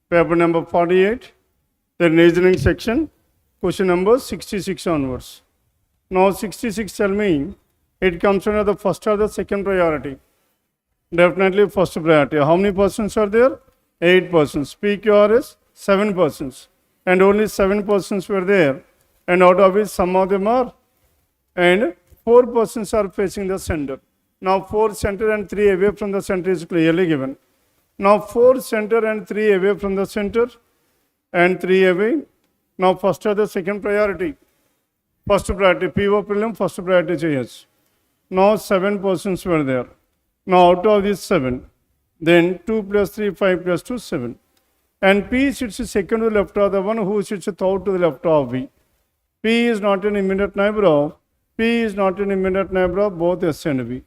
Paper number 48, the reasoning section, question number 66 onwards. Now 66 tell me, it comes under the first or the second priority. Definitely first priority. How many persons are there? 8 persons. PQRS 7 persons. And only 7 persons were there. And out of which some of them are, and 4 persons are facing the center. Now 4 center and 3 away from the center is clearly given. Now 4 center and 3 away from the center and 3 away. Now first or the second priority. First priority, PO prelim, first priority cheyas. Now 7 persons were there. Now out of these 7, then 2 plus 3, 5 plus 2, 7. And P sits second to the left of the one who sits third to the left of V. P is not an immediate neighbor of, P is not an immediate neighbor of both S and V.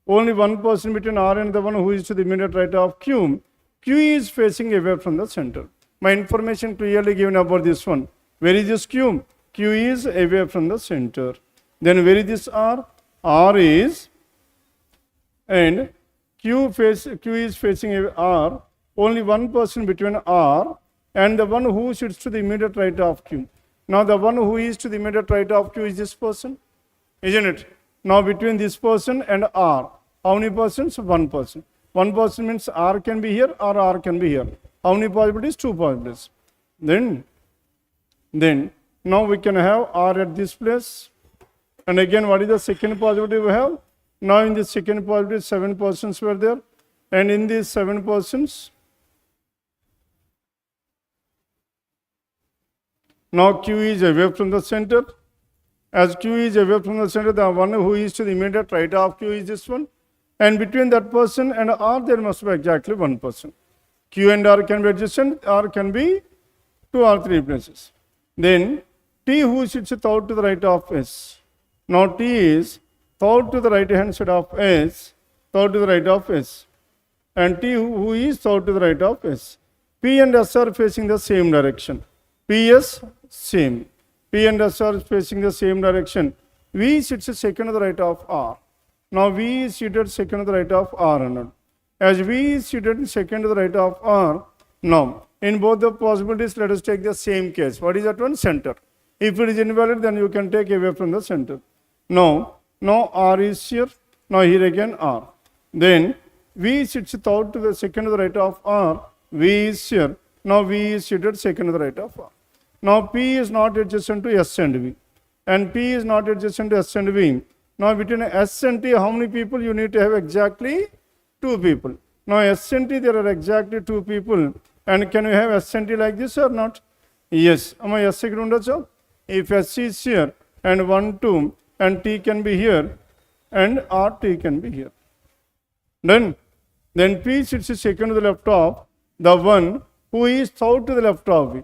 Only one person between R and the one who is to the immediate right of Q. Q is facing away from the center. My information clearly given about this one. Where is this Q? Q is away from the center. Then where is this R? R is, and Q is facing away R. Only one person between R and the one who sits to the immediate right of Q. Now the one who is to the immediate right of Q is this person, isn't it? Now between this person and R, how many persons? One person. One person means R can be here or R can be here. How many possibilities? 2 possibilities. Then now we can have R at this place. And again, what is the second possibility we have? Now in the second possibility, 7 persons were there. And in these 7 persons, now Q is away from the center. As Q is away from the center, the one who is to the immediate right of Q is this one. And between that person and R, there must be exactly one person. Q and R can be adjacent, R can be 2 or 3 places. Then T who sits third to the right of S. Now T is third to the right hand side of S, third to the right of S. And T who is third to the right of S. P and S are facing the same direction. PS same. P and S are facing the same direction. V sits second to the right of R. Now V is seated second to the right of R. As V is seated second to the right of R, now in both the possibilities, let us take the same case. What is that one? Center. If it is invalid, then you can take away from the center. Now R is here. Now here again R. Then V sits third to the second to the right of R. V is here. Now V is seated second to the right of R. Now P is not adjacent to S and V. And P is not adjacent to S and V. Now between S and T, how many people? You need to have exactly 2 people. Now S and T, there are exactly 2 people. And can you have S and T like this or not? Yes. Am I S agree? If S is here and 1, 2 and T can be here and RT can be here. Then P sits second to the left of the one who is third to the left of V.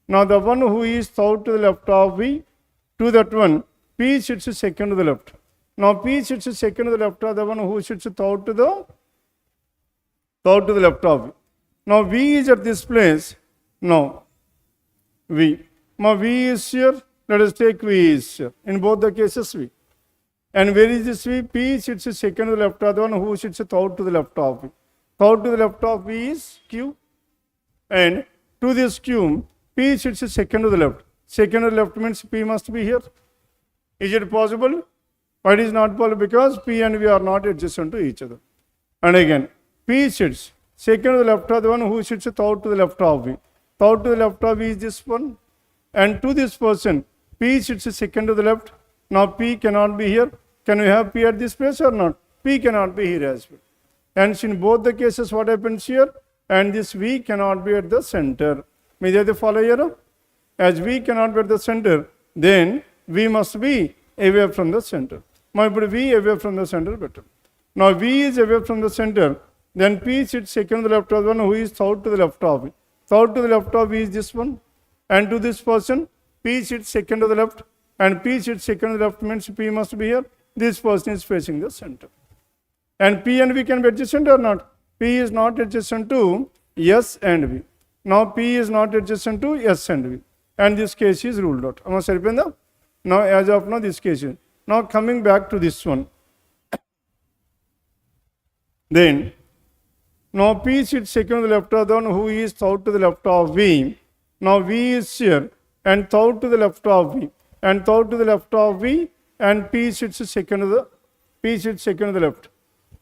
Now the one who is third to the left of V, to that one, P sits second to the left. Now P sits second to the left of the one who sits third to the left of V. Now V is at this place. Now V. Now V is here. Let us take V is here. In both the cases V. And where is this V? P sits second to the left of the one who sits third to the left of V. Third to the left of V is Q. And to this Q, P sits second to the left. Second to the left means P must be here. Is it possible? Why it is not possible? Because P and V are not adjacent to each other. And again, P sits second to the left of the one who sits third to the left of V. Third to the left of V is this one. And to this person, P sits second to the left. Now P cannot be here. Can we have P at this place or not? P cannot be here as well. And in both the cases, what happens here? And this V cannot be at the center. May they follow here? As V cannot be at the center, then V must be away from the center. Now put V away from the center better. Now V is away from the center. Then P sits second to the left of the one who is third to the left of V. Third to the left of V is this one. And to this person, P sits second to the left. And P sits second to the left means P must be here. This person is facing the center. And P and V can be adjacent or not? P is not adjacent to S and V. Now P is not adjacent to S and V. And this case is ruled out. Now as of now, this case is. Now coming back to this one. Then Now P sits second to the left of the one who is third to the left of V. Now V is here and third to the left of V and third to the left of V, and P sits second to the left.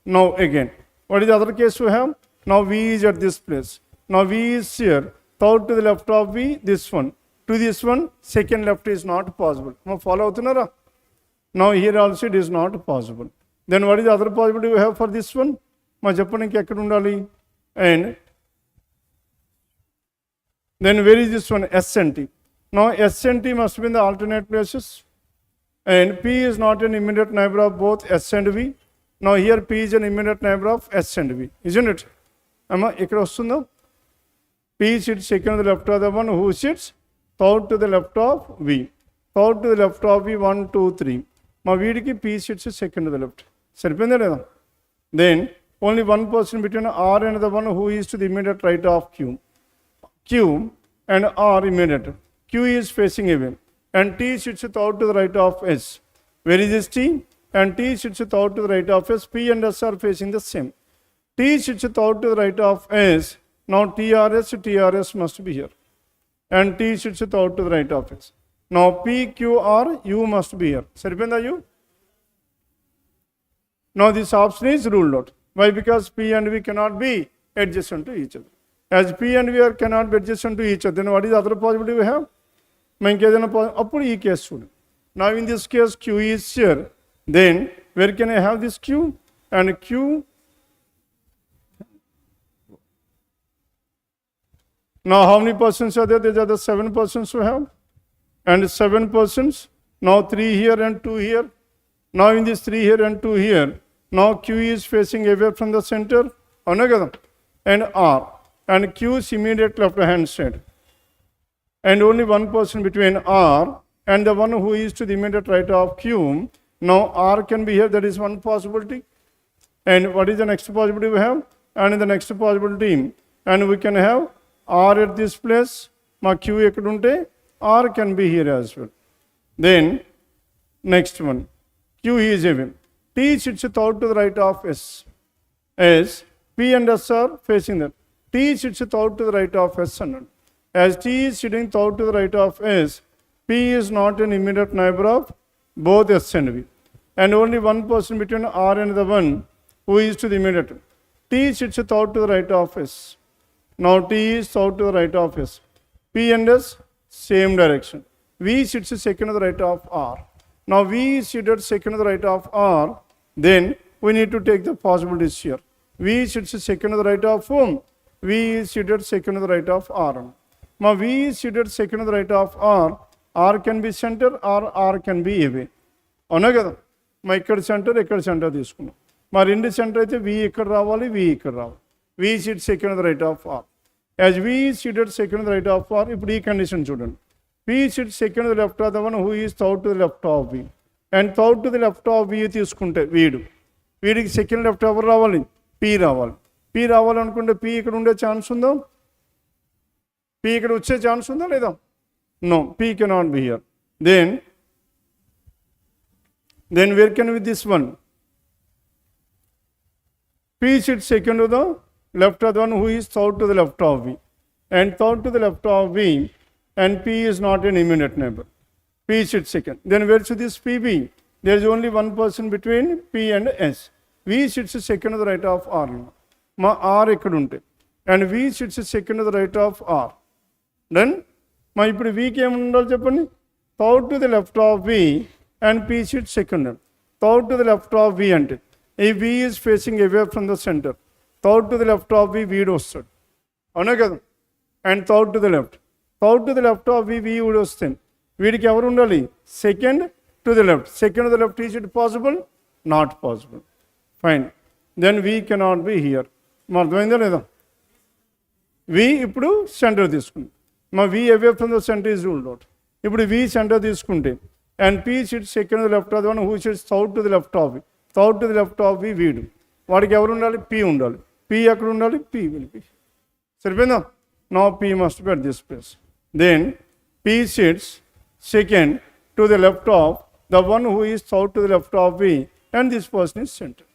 Now again, what is the other case we have? Now V is at this place. Now V is here, third to the left of V, this one. To this one, second left is not possible. Now follow out. Now here also it is not possible. Then what is the other possibility we have for this one? Ma చెప్పడానికి ఎక్కడ ఉండాలి? And then where is this one? S and T. Now S and T must be in the alternate places. And P is not an immediate neighbor of both S and V. Now here P is an immediate neighbor of S and V, isn't it? Amma ikkada vastunda? P sits second to the left of the one who sits third to the left of V. Third to the left of V, 1, 2, 3. మా వీడికి P sits second to the left. సరిపోయిందా లేదా? Then only one person between R and the one who is to the immediate right of Q. Q and R immediate. Q is facing away and T sits third to the right of S. Where is this T? And T sits third to the right of S. P and S are facing the same. T sits third to the right of S. Now TRS must be here. And T sits third to the right of S. Now P, Q, R, U must be here. Saripenda U? Now this option is ruled out. Why? Because P and V cannot be adjacent to each other. As P and V cannot be adjacent to each other, then what is the other possibility we have? Appudu ee case chudu. Now in this case Q is here. Then where can I have this Q? And Q. Now how many persons are there? These are the 7 persons we have. And 7 persons. Now 3 here and 2 here. Now in this 3 here and 2 here. Now Q is facing away from the center. And R. And Q is immediate left hand side. And only one person between R and the one who is to the immediate right of Q. Now R can be here. That is one possibility. And what is the next possibility we have? And in the next possibility, and we can have R at this place. Ma Q ekkadunte R can be here as well. Then next one, Q is away. T sits third to the right of S. As P and S are facing that. T sits third to the right of S. As T is sitting third to the right of S, P is not an immediate neighbor of both S and V. And only one person between R and the one who is to the immediate. T sits third to the right of S. Now T is third to the right of S. P and S, same direction. V sits second to the right of R. Now V is seated second to the right of R. Then we need to take the possibilities here. V sits second to the right of whom? V is seated second to the right of R. Now V is seated second to the right of R. R can be center or R can be away. అవునా కదా? మా ఇక్కడ centre తీసుకున్నాం. మా రెండు centre అయితే V ఇక్కడ రావాలి, V ఇక్కడ రావాలి. V sits second to the right of R. As V is seated second to the right of R, ఇప్పుడు ఈ కండిషన్ చూడండి. P sits second to the left of the one who is third to the left of V. And third to the left of V తీసుకుంటే వీడికి second left ఎవరు రావాలి? P రావాలి. P రావాలనుకుంటే P ఇక్కడ ఉండే ఛాన్స్ ఉందా? P ఇక్కడ వచ్చే ఛాన్స్ ఉందా లేదా? No, P cannot be here. Then where can be this one? P sits second to the left of the one who is third to the left of V. And third to the left of V, and P is not an immediate neighbor. P sits second. Then where should this P be? There is only one person between P and S. V sits second to the right of R. Ma R ekkadunte. And V sits second to the right of R. Then మా ఇప్పుడు వీకి ఏమి ఉండాలి చెప్పండి? Third to the left of V and P sits second. Third to the left of V అంటే ఈ V is facing away from the center. Third to the left of V వీడు వస్తాడు. అవునా కదా? And third to the left. Third to the left of V వీడు వస్తే వీడికి ఎవరు ఉండాలి? Second to the left. Second to the left is it possible? Not possible. Fine. Then V cannot be here. మరి అర్థమైందా లేదా? V ఇప్పుడు centre తీసుకుంది. మా V away from the center is ruled out. ఇప్పుడు V సెంటర్ తీసుకుంటే and P sits second to the left of the one who sits third to the left of V. Third to the left of V వీడు. వాడికి ఎవరు ఉండాలి? P ఉండాలి. P ఎక్కడ ఉండాలి? P will be. సరిపోయిందా? Now P must be at this place. Then P sits second to the left of the one who is third to the left of V, and this person is center.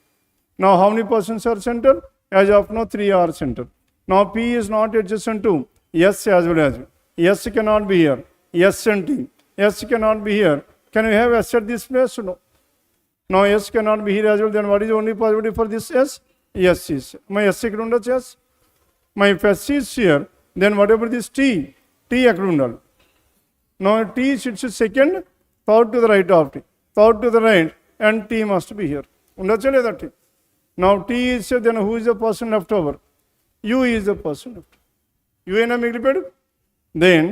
Now how many persons are center? As of now, 3 are center. Now P is not adjacent to S as well as S cannot be here. S and T. S cannot be here. Can we have S at this place? No. Now S cannot be here as well. Then what is the only possibility for this S? S is. My S ఇక్కడ ఉండొచ్చు S. My if S is here, then whatever this T ఎక్కడ ఉండాలి? Now T sits second, third to the right of T. Third to the right and T must be here. ఉండొచ్చా లేదా T? Now T is here, then who is the person left over? U is the person left. U అయినా మిగిలిపోయాడు? Then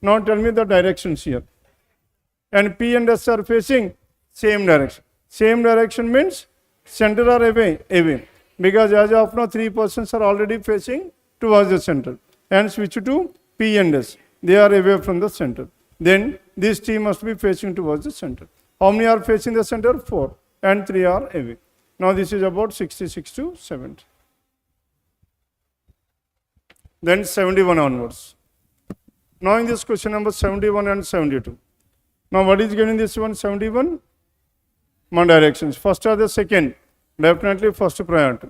now tell me the directions here. And P and S are facing same direction. Same direction means center are away. Because as of now, 3 persons are already facing towards the center. And switch to P and S. They are away from the center. Then this T must be facing towards the center. How many are facing the center? 4. And 3 are away. Now this is about 66 to 70. Then 71 onwards. Now in this question number 71 and 72. Now what is given in this one? 71? My directions. First or the second? Definitely first priority.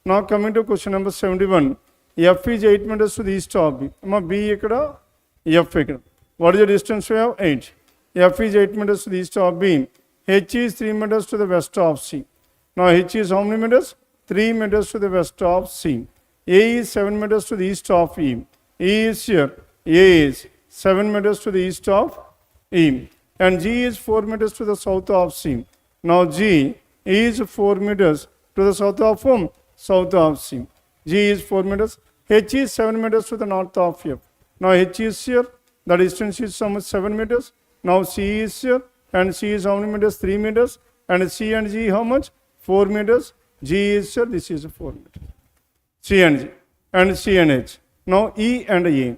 Now coming to question number 71. F is 8 meters to the east of B. B ikkada, F ikkada. What is the distance we have? 8. F is 8 meters to the east of B. H is 3 meters to the west of C. Now H is how many meters? 3 meters to the west of C. A is 7 meters to the east of E. E is here. A is 7 meters to the east of E. And G is 4 meters to the south of C. Now G is 4 meters to the south of whom? South of C. G is 4 meters. H is 7 meters to the north of F. Now H is here. The distance is so much 7 meters. Now C is here. And C is how many meters? 3 meters. And C and G how much? 4 meters. G is here. This is 4 meters. C and G. And C and H. Now E and A.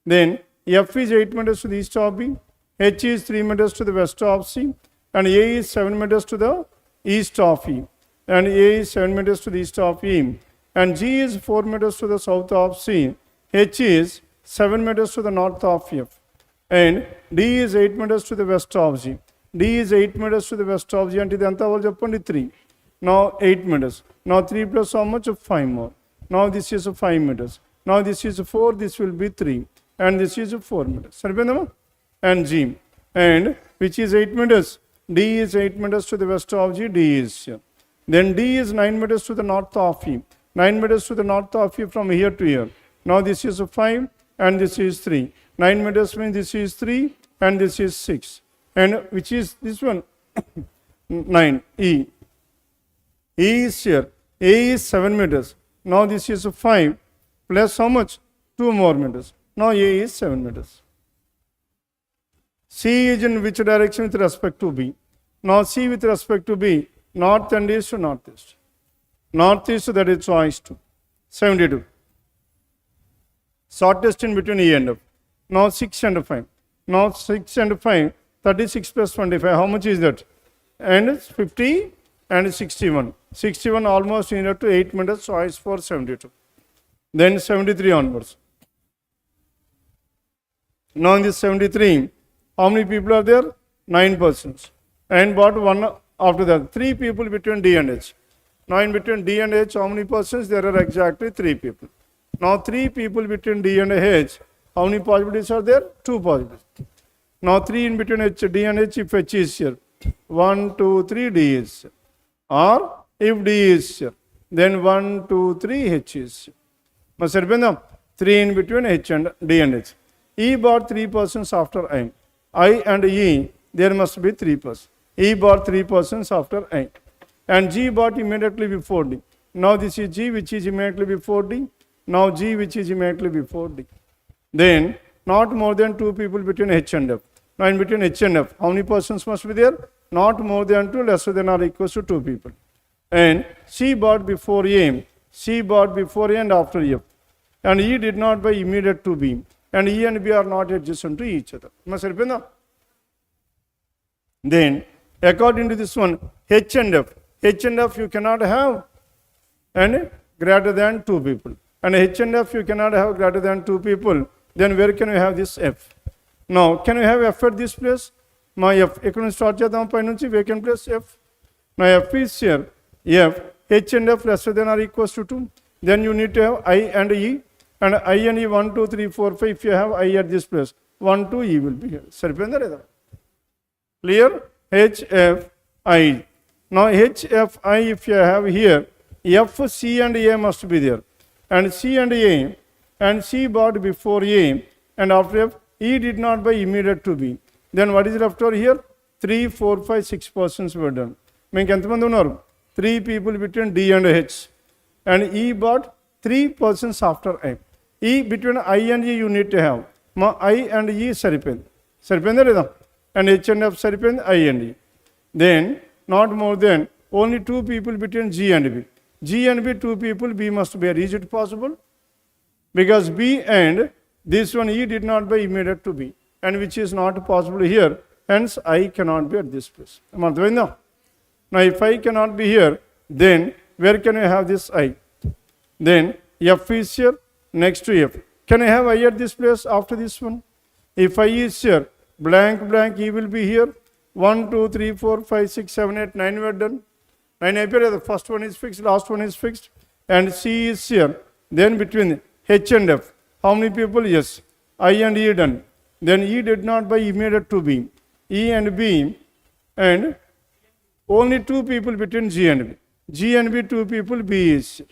Then F is 8 meters to the east of B. H is 3 meters to the west of C. And A is 7 meters to the east of E. And A is 7 meters to the east of E. And G is 4 meters to the south of C. H is 7 meters to the north of F. And D is 8 meters to the west of G. D is 8 meters to the west of G. And this is 3. Now 8 meters. Now 3 plus how much? 5 more. Now this is 5 meters. Now this is 4. This will be 3. And this is 4 meters. And G. And which is 8 meters? D is 8 meters to the west of G. D is here. Then D is 9 meters to the north of E. 9 meters to the north of E from here to here. Now this is 5 and this is 3. 9 meters means this is 3 and this is 6. And which is this one? 9. E. E is here. A is 7 meters. Now this is 5 plus how much? 2 more meters. Now A is 7 meters. C is in which direction with respect to B? Now C with respect to B, north and east to northeast. Northeast, that is choice 2. 72. Shortest in between E and F. Now 6 and 5. Now 6 and 5, 36 plus 25. How much is that? And 50 and 61. 61 almost near to 8 meters, choice for 72. Then 73 onwards. Now in this 73, how many people are there? 9 persons. And what one after that? 3 people between D and H. Now in between D and H, how many persons? There are exactly 3 people. Now 3 people between D and H. How many possibilities are there? 2 possibilities. Now 3 in between H, D and H if H is here. 1, 2, 3, D is here. Or if D is here, then 1, 2, 3, H is here. Must have been 3 in between H and D and H. E brought 3 persons after I. I and E, there must be 3 persons. E brought 3 persons after I. And G brought immediately before D. Now this is G which is immediately before D. Now G which is immediately before D. Then not more than 2 people between H and F. Now in between H and F, how many persons must be there? Not more than 2, lesser than or equals to 2 people. And C brought before A. C brought before A and after F. And E did not by immediate to B. And E and B are not adjacent to each other. Must have been. Then according to this one, H and F. H and F you cannot have and greater than 2 people. And H and F you cannot have greater than 2 people. Then where can we have this F? Now can we have F at this place? My F. Economic start chedam painunchi vacant place F. Now F is here. F. H and F lesser than or equals to 2. then you need to have I and E, and I and E 1, 2, 3, 4, 5. If you have I at this place, 1, 2, E will be here. Clear? H, F, I. Now H, F, I, if you have here, F, C and A must be there. And C and A, and C bought before A, and after F, E did not buy immediate to B. Then what is left over here? 3, 4, 5, 6 persons were done. Means ఎంతమంది ఉన్నారు? 3 people between D and H. And E bought 3 persons after I. E between I and E you need to have. Ma I and E సరిపోయింది. సరిపోయిందా లేదా? And H and F సరిపోయింది I and E. Then not more than only 2 people between G and B. G and B 2 people, B must be here. Is it possible? Because B and this one E did not buy immediate to B, and which is not possible here. Hence I cannot be at this place. Now if I cannot be here, then where can I have this I? Then F is here next to F. Can I have I at this place after this one? If I is here, blank blank E will be here. 1, 2, 3, 4, 5, 6, 7, 8, 9 were done. 9 appear, the first one is fixed, last one is fixed. And C is here. Then between H and F, how many people? Yes, I and E done. Then E did not buy immediate to B. E and B, and only 2 people between G and B. G and B 2 people, B is here.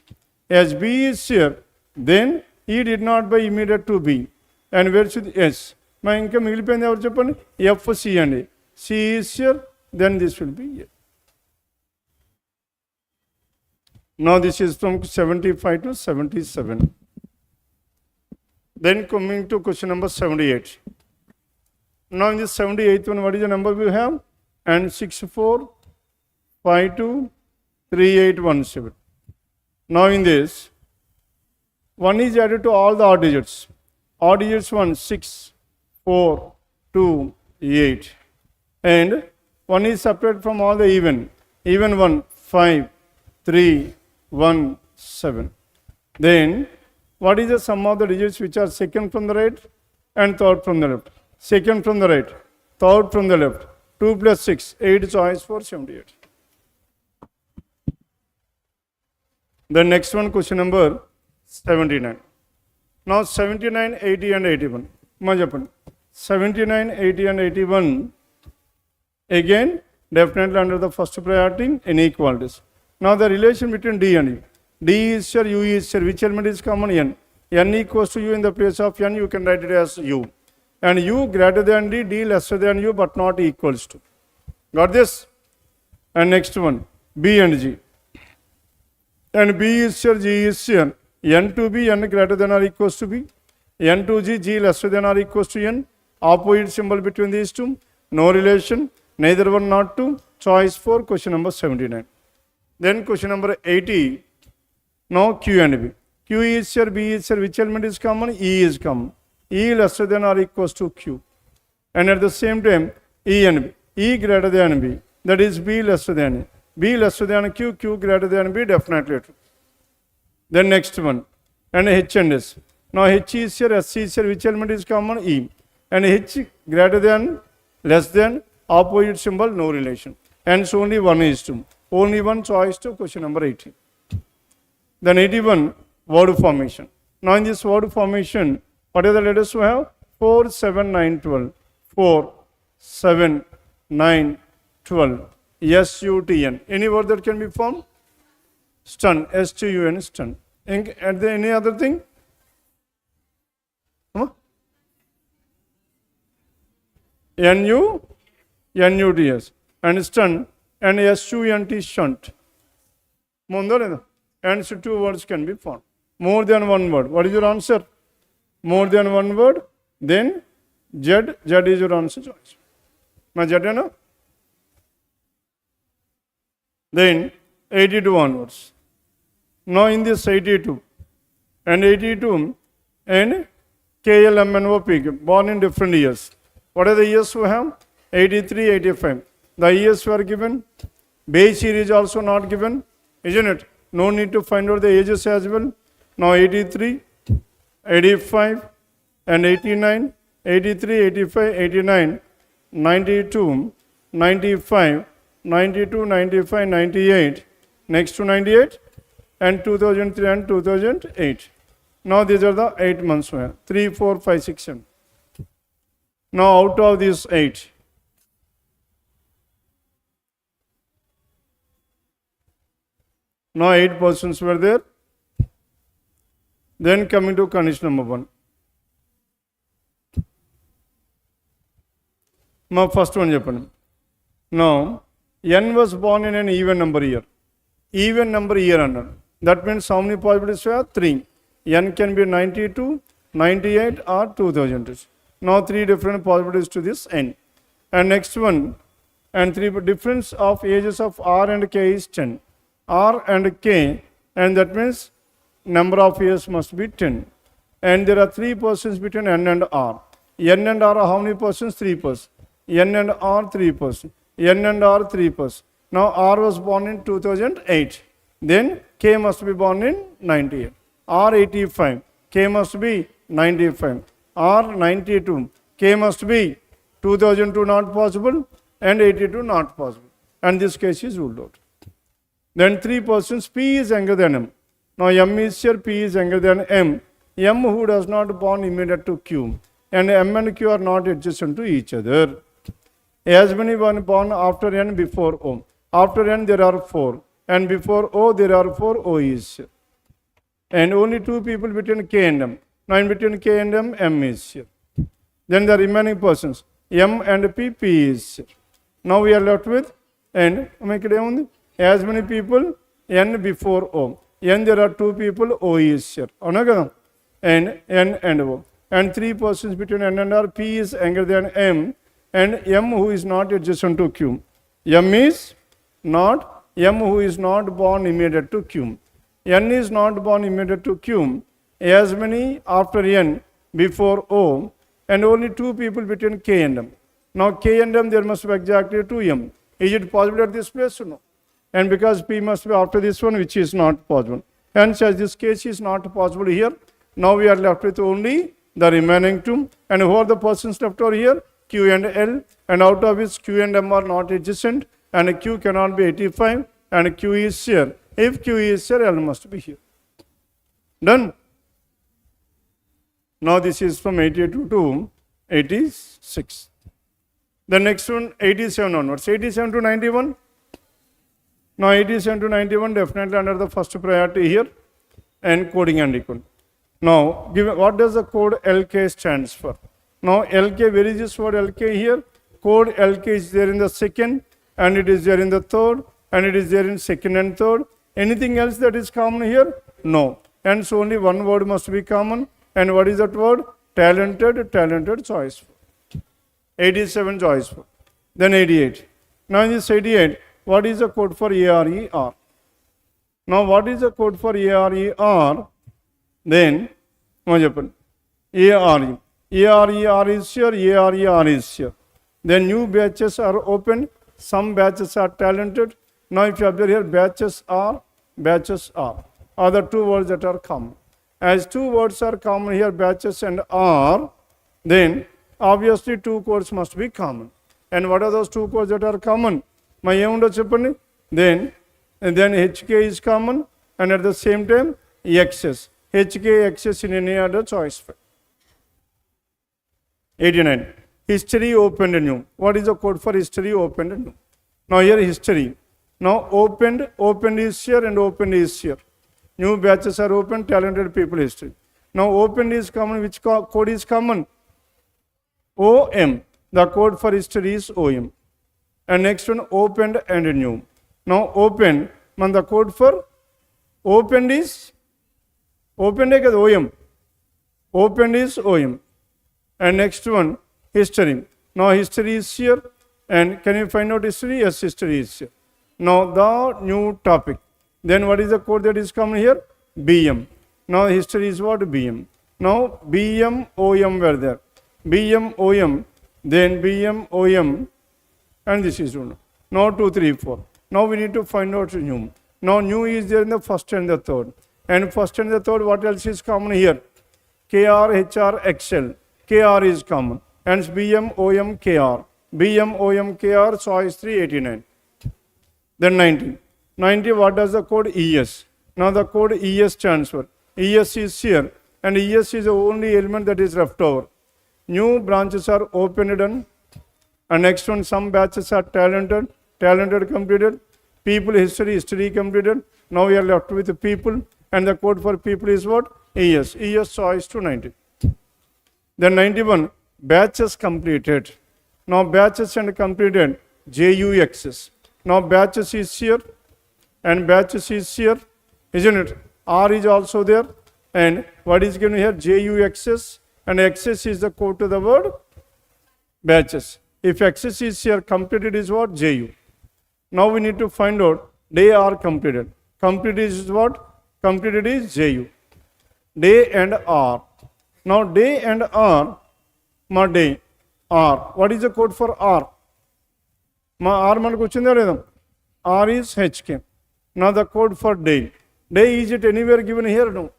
As B is here, then E did not buy immediate to B. And where should S? My income will be F, C and A. C is here, then this will be here. Now this is from 75 to 77. Then coming to question number 78. Now in this 78th one, what is the number we have? And 64523817. Now in this, 1 is added to all the odd digits. Odd digits 1, 6, 4, 2, 8. And 1 is separated from all the even. Even 1, 5, 3, 1, 7. Then what is the sum of the digits which are second from the right and third from the left? Second from the right, third from the left. 2 plus 6, 8 choice for 78. The next one, question number 79. Now 79, 80 and 81. 79, 80 and 81. Again, definitely under the first priority, inequalities. Now the relation between D and E. D is here, U is here. Which element is common? N. N equals to U. In the place of N, you can write it as U. And U greater than D, D lesser than U, but not equals to. Got this? And next one, B and G. And B is here, G is here. N to B, N greater than or equals to B. N to G, G lesser than or equals to N. Opposite symbol between these two. No relation. Neither one, not two. Choice for question number 79. Then question number 80. Now Q and B. Q is here, B is here. Which element is common? E is common. E lesser than or equals to Q. And at the same time, E and B. E greater than B. That is B lesser than A. B lesser than Q, Q greater than B, definitely true. Then next one. And H and S. Now H is here, S is here. Which element is common? E. And H greater than, less than, opposite symbol, no relation. Hence only 1 is 2. Only one choice to question number 80. Then 81, word formation. Now in this word formation, what are the letters we have? 4, 7, 9, 12. 4, 7, 9, 12. S-U-T-N. Any word that can be formed? Stun. S-T-U-N, stun. And then any other thing? N-U-N-U-T-S. And stun. And S-U-N-T, shunt. And so 2 words can be formed. More than 1 word. What is your answer? More than 1 word. Then Z. Z is your answer choice. My Z, no? Then 82 onwards. Now in this 82 and 82 and KLMNOP, born in different years. What are the years we have? 83, 85. The years were given. Base year is also not given, isn't it? No need to find out the ages as well. Now 83, 85 and 89, 83, 85, 89, 92, 95, 92, 95, 98. Next to 98, and 2003 and 2008. Now these are the 8 months. 3, 4, 5, 6, 7. Now out of these 8, now 8 persons were there. Then coming to condition number 1. Now first one చెప్పండి. Now n was born in an even number year. Even number year అన్నాడు. That means how many possibilities we have? 3. n can be 92, 98 or 2000. Now 3 different possibilities to this n. And next one, and 3 difference of ages of r and k is 10. R and k, and that means number of years must be 10. And there are 3 persons between n and r. n and r are how many persons? 3 persons. n and r 3 persons. n and r 3 persons. Now r was born in 2008. Then k must be born in 98. r 85. k must be 95. r 92. k must be 2002 not possible and 82 not possible. And this case is ruled out. Then 3 persons, p is younger than m. Now m is here, p is younger than m. m who does not born immediate to q. And m and q are not adjacent to each other. As many one born after n before o. After n there are 4. And before o there are 4, o is here. And only 2 people between k and m. Now in between k and m, m is here. Then the remaining persons, m and p, p is here. Now we are left with n. As many people, n before o. n there are 2 people, o is here. And n and o. And 3 persons between n and r, p is younger than m. And m who is not adjacent to q. m who is not born immediate to q. n is not born immediate to q. As many after n before o. And only 2 people between k and m. Now k and m there must be exactly 2m. Is it possible at this place or no? And because p must be after this one, which is not possible. Hence, as this case is not possible here, now we are left with only the remaining 2. And who are the persons left over here? Q and L. And out of which Q and M are not adjacent. And Q cannot be 85. And Q is here. If Q is here, L must be here. Done? Now this is from 82 to 86. The next one, 87 onwards. 87 to 91. Now 87 to 91 definitely under the first priority here. And coding and decoding. Now, what does the code LK stands for? Now LK, where is this word LK here? Code LK is there in the second, and it is there in the third, and it is there in second and third. Anything else that is common here? No. Hence only one word must be common. And what is that word? Talented, choiceful. 87 choiceful. Then 88. Now in this 88, what is the code for ARER? Now what is the code for ARER? Then, ARER is here, ARER is here. Then new batches are opened, some batches are talented. Now if you observe here, batches are the 2 words that are common. As 2 words are common here, batches and are, then obviously 2 codes must be common. And what are those 2 codes that are common? Then HK is common, and at the same time XS. HK, XS in any other choice. 89. History opened new. What is the code for history opened new? Now here history. Now opened is here and opened is here. New batches are opened, talented people history. Now opened is common. Which code is common? OM. The code for history is OM. And next one, opened and new. Now opened, the code for opened is OM. Opened is OM. And next one, history. Now history is here. And can you find out history? Yes, history is here. Now the new topic. Then what is the code that is common here? BM. Now history is what? BM. Now BM, OM were there. BM, OM. Then BM, OM. And this is one. Now 2, 3, 4. Now we need to find out new. Now new is there in the first and the third. And first and the third, what else is common here? KR, HR, XL. KR is common. Hence BM, OM, KR. BM, OM, KR, choice 3, 89. Then 90. 90, what does the code? ES. Now the code ES stands for. ES is here, and ES is the only element that is left over. New branches are opened and next one, some batches are talented completed. People history completed. Now we are left with the people, and the code for people is what? ES. ES choice to 90. Then 91, batches completed. Now batches and completed, JUXs. Now batches is here and batches is here, isn't it? R is also there, and what is given here? JUXs, and XS is the code to the word batches. If XS is here, completed is what? JU. Now we need to find out day are completed. Completed is what? Completed is JU. Day and R. Now day and R, my day, R. What is the code for R? My R manaku vachindha ledha? R is HK. Now the code for day. Day, is it anywhere given here? No.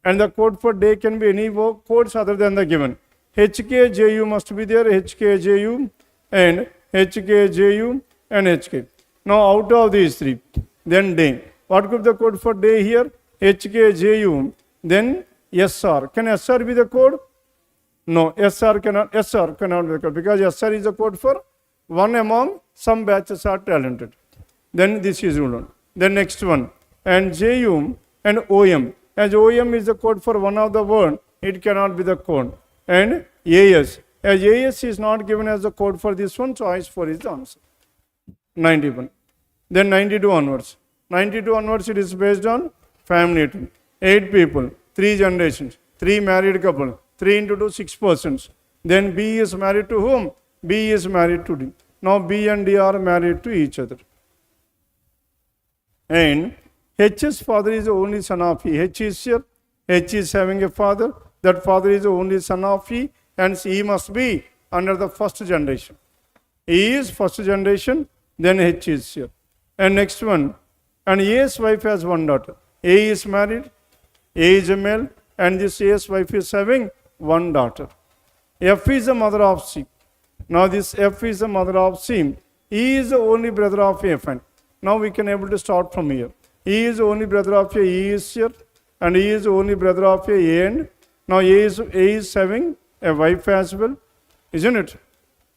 And the code for day can be any codes other than the given. HKJU must be there, HKJU and HKJU and HK. Now out of these three, then day. What could be the code for day here? HKJU, then SR. Can SR be the code? No, SR cannot be the code, because SR is the code for one among some batches are talented. Then this is ruled on. Then next one, and JU and OM. As OM is the code for one of the word, it cannot be the code. And AS. As AS is not given as the code for this one, choice 4 is the answer. 91. Then 92 onwards. 92 onwards, it is based on family. 8 people, 3 generations, 3 married couple, 3 into 2, 6 persons. Then B is married to whom? B is married to D. Now B and D are married to each other. And H's father is the only son of E. H is here. H is having a father. That father is the only son of E. And E must be under the first generation. E is first generation. Then H is here. And next one. And A's wife has one daughter. A is married. A is a male. And this A's wife is having one daughter. F is the mother of C. Now this F is the mother of C. E is the only brother of F. Now we can able to start from here. E is the only brother of A. E is here. And E is the only brother of A. And now A is having a wife as well. Isn't it?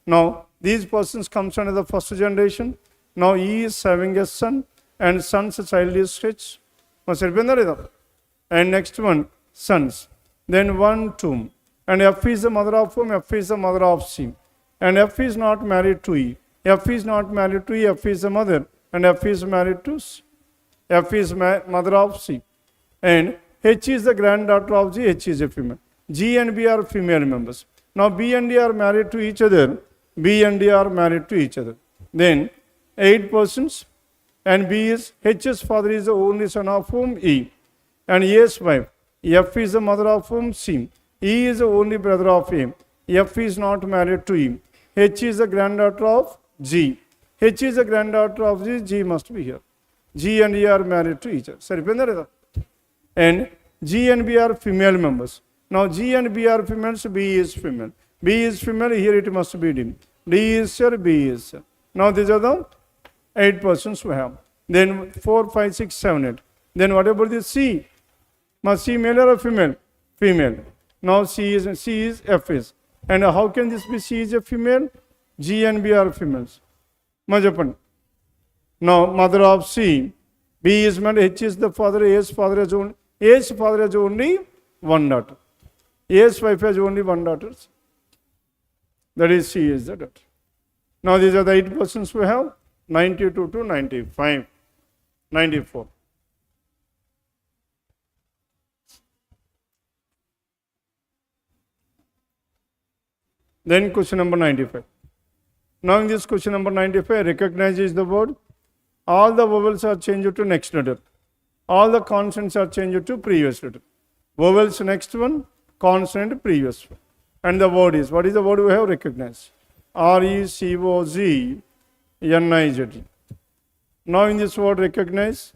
Now these persons comes under the first generation. Now E is having a son. And son's child is H. And next one, sons. Then 1, 2. And F is the mother of whom? F is the mother of C. And F is not married to E. F is not married to E. F is the mother. And F is married to C. F is mother of C. And H is the granddaughter of G. H is a female. G and B are female members. Now B and D are married to each other. B and D are married to each other. Then 8 persons. And B is, H's father is the only son of whom? E. And A's wife. F is the mother of whom? C. E is the only brother of A. F is not married to E. H is the granddaughter of G. H is the granddaughter of G. G must be here. G and E are married to each other. And G and B are female members. Now G and B are females, B is female. B is female, here it must be D. D is here, B is here. Now these are the 8 persons we have. Then 4, 5, 6, 7, 8. Then what about the C? Must C male or female? Female. Now C is F is. And how can this be? C is a female, G and B are females. Majapan. Now mother of C, B is married, H is the father, A's father has only one daughter. A's wife has only one daughter. That is C is the daughter. Now these are the 8 persons we have. 92 to 95, 94. Then question number 95. Now in this question number 95, recognizes the word. All the vowels are changed to next letter. All the consonants are changed to previous letter. Vowels next one, consonant previous one. And the word is, what is the word we have recognized? RECOGNIZ. Now in this word recognize,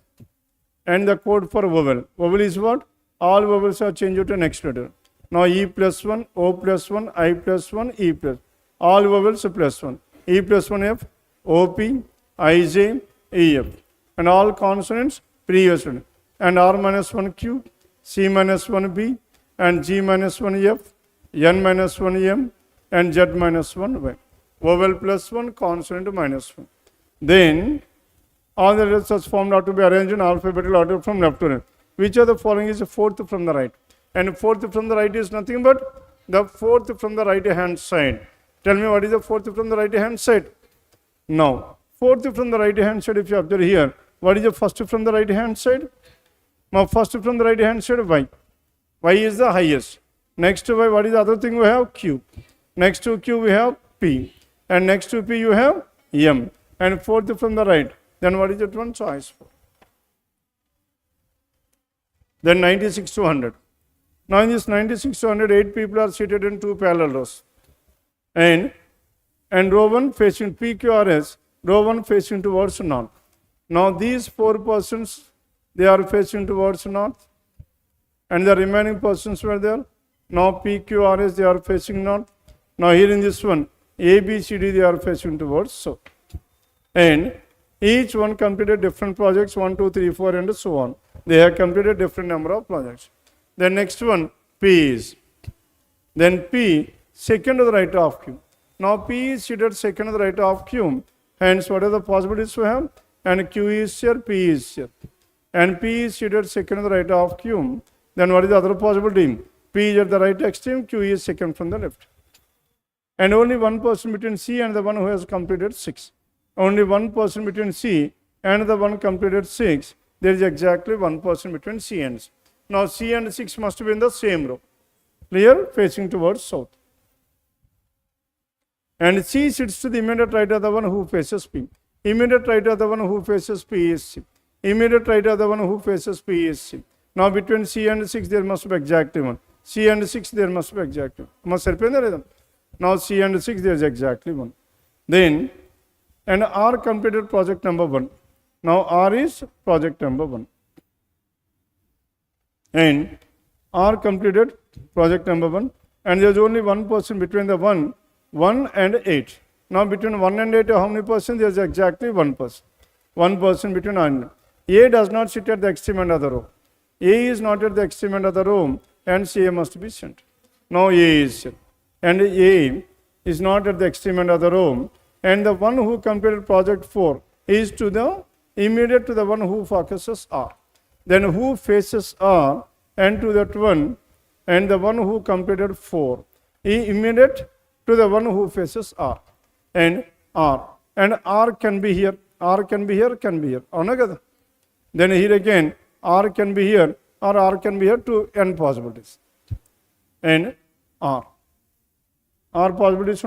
and the code for vowel. Vowel is what? All vowels are changed to next letter. Now E plus 1, O plus 1, I plus 1, E plus. All vowels plus 1. E plus 1 F, OP, IJ, EF. And all consonants previous one. and R minus 1 Q, C minus 1 B, and G minus 1 F, N minus 1 M, and Z minus 1 Y. Vowel plus 1, consonant minus 1. Then all the letters such formed are to be arranged in alphabetical order from left to right. Which of the following is the fourth from the right? And fourth from the right is nothing but the fourth from the right hand side. Tell me what is the fourth from the right hand side? Now, fourth from the right hand side, if you observe here, what is the first from the right hand side? Now, first from the right hand side, Y. Y is the highest. Next to Y, what is the other thing we have? Q. Next to Q, we have P. And next to P, you have M. And fourth from the right. Then what is that one? Choice 4. Then 96 to 100. Now in this 96 to 100, 8 people are seated in 2 parallel rows. And row 1 facing PQRS, row 1 facing towards north. Now these 4 persons, they are facing towards north. And the remaining persons were there. Now PQRS, they are facing north. Now here in this one, ABCD, they are facing towards south. And each one completed different projects, 1, 2, 3, 4, and so on. They have completed different number of projects. The next one, P is. Then P, second to the right of Q. Now P is seated second to the right of Q. Hence, what are the possibilities we have? And Q is here, P is here. And P is seated second to the right of Q. Then what is the other possibility? P is at the right extreme, Q is second from the left. And only one person between C and the one who has completed 6. Only one person between C and the one completed 6. There is exactly one person between C and C. Now C and 6 must be in the same row. Clear? Facing towards south. And C sits to the immediate right of the one who faces P. Immediate right of the one who faces P is C. Immediate right of the one who faces P is C. Now between C and 6 there must be exactly one. C and 6 there must be exactly one. Now C and 6 there is exactly one. Then and R completed project number 1. Now R is project number 1. And R completed project number 1. And there is only one person between the 1 and 8. Now between 1 and 8, how many persons? There is exactly one person. One person between 9. A does not sit at the extreme end of the row. A is not at the extreme end of the row, and A must be sent. Now A is here. And A is not at the extreme end of the row. And the one who completed project 4 is to the immediate to the one who focuses R. Then who faces R and to that one, and the one who completed 4 is immediate to the one who faces R and R. And R can be here, R can be here, can be here. Then here again, R can be here or R can be here to n possibilities. And R. R possibilities.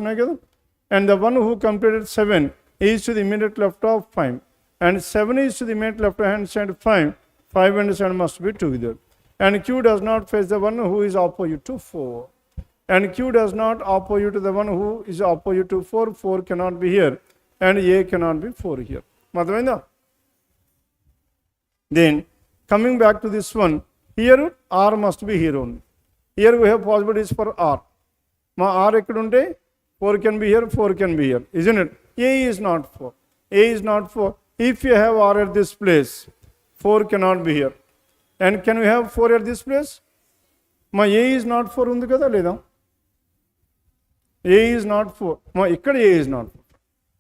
And the one who completed 7 is to the immediate left of 5. And 7 is to the immediate left hand side 5. 5 and 7 must be together. And Q does not face the one who is opposite to 4. And Q does not opposite to the one who is opposite to 4. 4 cannot be here. And A cannot be 4 here. Then coming back to this one, here R must be here only. Here we have possibilities for R. R ekkadunte 4 can be here, 4 can be here, isn't it? A is not 4. A is not 4. If you have R at this place, 4 cannot be here. And can we have 4 at this place? A is not 4 undi kada leda? A is not 4. Ikkada A is not 4.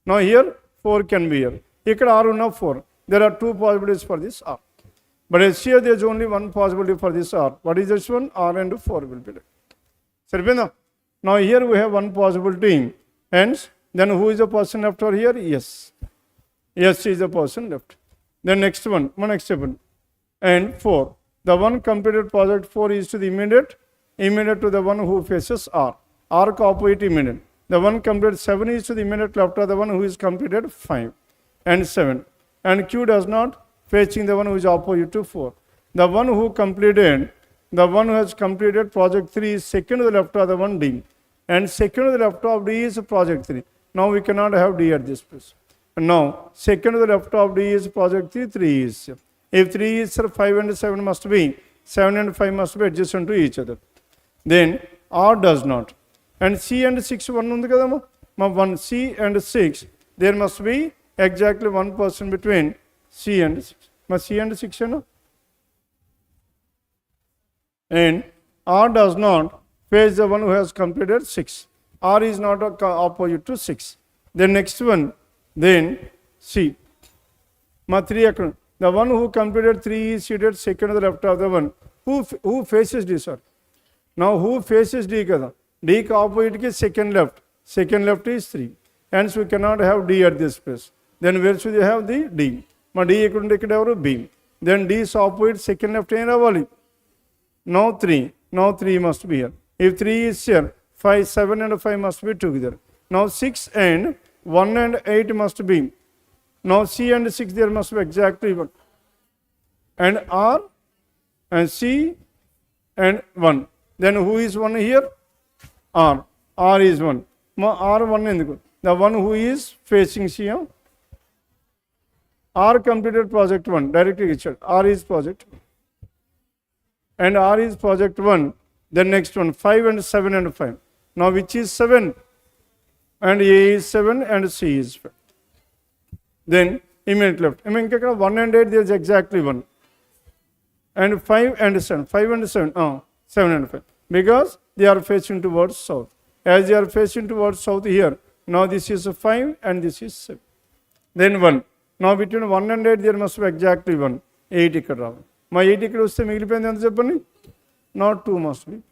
Now here 4 can be here. Ikkada R unna 4. There are 2 possibilities for this R. But as here there is only one possibility for this R. What is this one? R and 4 will be there. Now here we have one possibility. Hence, then who is the person left over here? Yes. Yes is the person left. Then next one step. And 4. The one completed project 4 is to the immediate to the one who faces R. R ko opposite immediate. The one completed 7 is to the immediate left of the one who is completed 5 and 7. And Q does not facing the one who is opposite to 4. The one who has completed project 3 is second to the left of the one D. And second to the left of D is project 3. Now we cannot have D at this place. And now second to the left of D is project 3, 3 is here. If 3 is here, 5 and 7 must be, 7 and 5 must be adjacent to each other. Then R does not. And C and 6 one undi kadama. 1 C and 6, there must be exactly one person between C and 6. C and 6 no? and R does not face the one who has completed 6. R is not opposite to 6. Then next one, then C. Ma 3 akkada. The one who completed 3 is seated second to the left of the one. Who faces D, sir? Now who faces D kada? D ka opposite ki second left. Second left is 3. Hence we cannot have D at this place. Then where should you have the D? Ma D ekkunde ikkada B. Then D is opposite second left em ravali. Now 3. Now 3 must be here. If 3 is here, 5, 7 and 5 must be together. Now 6 and 1 and 8 must be. Now C and 6 there must be exactly 1. And R and C and 1. Then who is 1 here? R. R is 1. R 1 enduku. The one who is facing C. R completed project 1. Directly Richard. R is project 1. And R is project 1. Then next one, 5 and 7 and 5. Now which is 7? And A is 7 and C is 5. Then immediate left. I mean, 1 and 8 there is exactly 1. And 5 and 7. 5 and 7. 7 and 5. Because they are facing towards south. As they are facing towards south here, now this is 5 and this is 7. Then 1. Now between 1 and 8 there must be exactly 1. 8 ikkada. My 8 ikkada vaste migilipoyindi enta cheppandi. Not 2 must be.